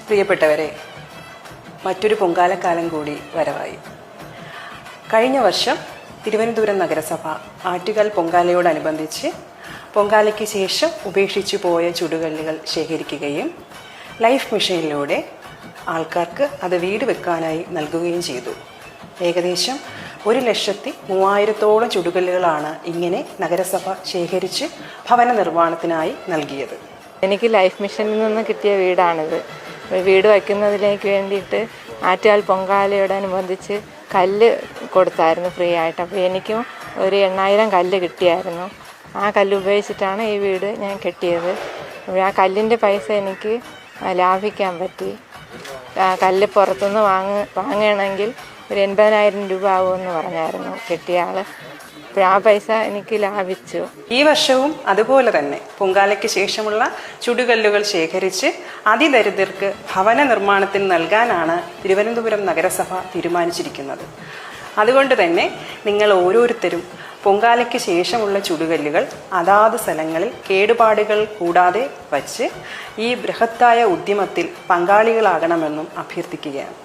പ്രിയപ്പെട്ടവരെ, മറ്റൊരു പൊങ്കാലക്കാലം കൂടി വരവായി. കഴിഞ്ഞ വർഷം തിരുവനന്തപുരം നഗരസഭ ആറ്റുകാൽ പൊങ്കാലയോടനുബന്ധിച്ച് പൊങ്കാലയ്ക്ക് ശേഷം ഉപേക്ഷിച്ചു പോയ ചുടുകല്ലുകൾ ശേഖരിക്കുകയും ലൈഫ് മിഷനിലൂടെ ആൾക്കാർക്ക് അത് വീട് വെക്കാനായി നൽകുകയും ചെയ്തു. ഏകദേശം 1,03,000 ചുടുകല്ലുകളാണ് ഇങ്ങനെ നഗരസഭ ശേഖരിച്ച് ഭവന നിർമ്മാണത്തിനായി നൽകിയത്. എനിക്ക് ലൈഫ് മിഷനിൽ നിന്ന് കിട്ടിയ വീടാണിത്. വീട് വയ്ക്കുന്നതിലേക്ക് വേണ്ടിയിട്ട് ആറ്റുകാൽ പൊങ്കാലയോടനുബന്ധിച്ച് കല്ല് കൊടുത്തായിരുന്നു ഫ്രീ ആയിട്ട്. അപ്പോൾ എനിക്കും ഒരു 8,000 കല്ല് കിട്ടിയായിരുന്നു. ആ കല്ല് ഉപയോഗിച്ചിട്ടാണ് ഈ വീട് ഞാൻ കെട്ടിയത്. ആ കല്ലിൻ്റെ പൈസ എനിക്ക് ലാഭിക്കാൻ പറ്റി. കല്ല് പുറത്തുനിന്ന് വാങ്ങണമെങ്കിൽ ഒരു 80,000 രൂപ ആവുമെന്ന് പറഞ്ഞായിരുന്നു കെട്ടിയ ആൾ. അപ്പോൾ ആ പൈസ എനിക്ക് ലാഭിച്ചു. ഈ വർഷവും അതുപോലെ തന്നെ പൊങ്കാലയ്ക്ക് ശേഷമുള്ള ചുടുകല്ലുകൾ ശേഖരിച്ച് അതിദരിദ്രർക്ക് ഭവന നിർമ്മാണത്തിന് നൽകാനാണ് തിരുവനന്തപുരം നഗരസഭ തീരുമാനിച്ചിരിക്കുന്നത്. അതുകൊണ്ട് തന്നെ നിങ്ങൾ ഓരോരുത്തരും പൊങ്കാലയ്ക്ക് ശേഷമുള്ള ചുടുകല്ലുകൾ അതാത് സ്ഥലങ്ങളിൽ കേടുപാടുകൾ കൂടാതെ വച്ച് ഈ ബൃഹത്തായ ഉദ്യമത്തിൽ പങ്കാളികളാകണമെന്നും അഭ്യർത്ഥിക്കുകയാണ്.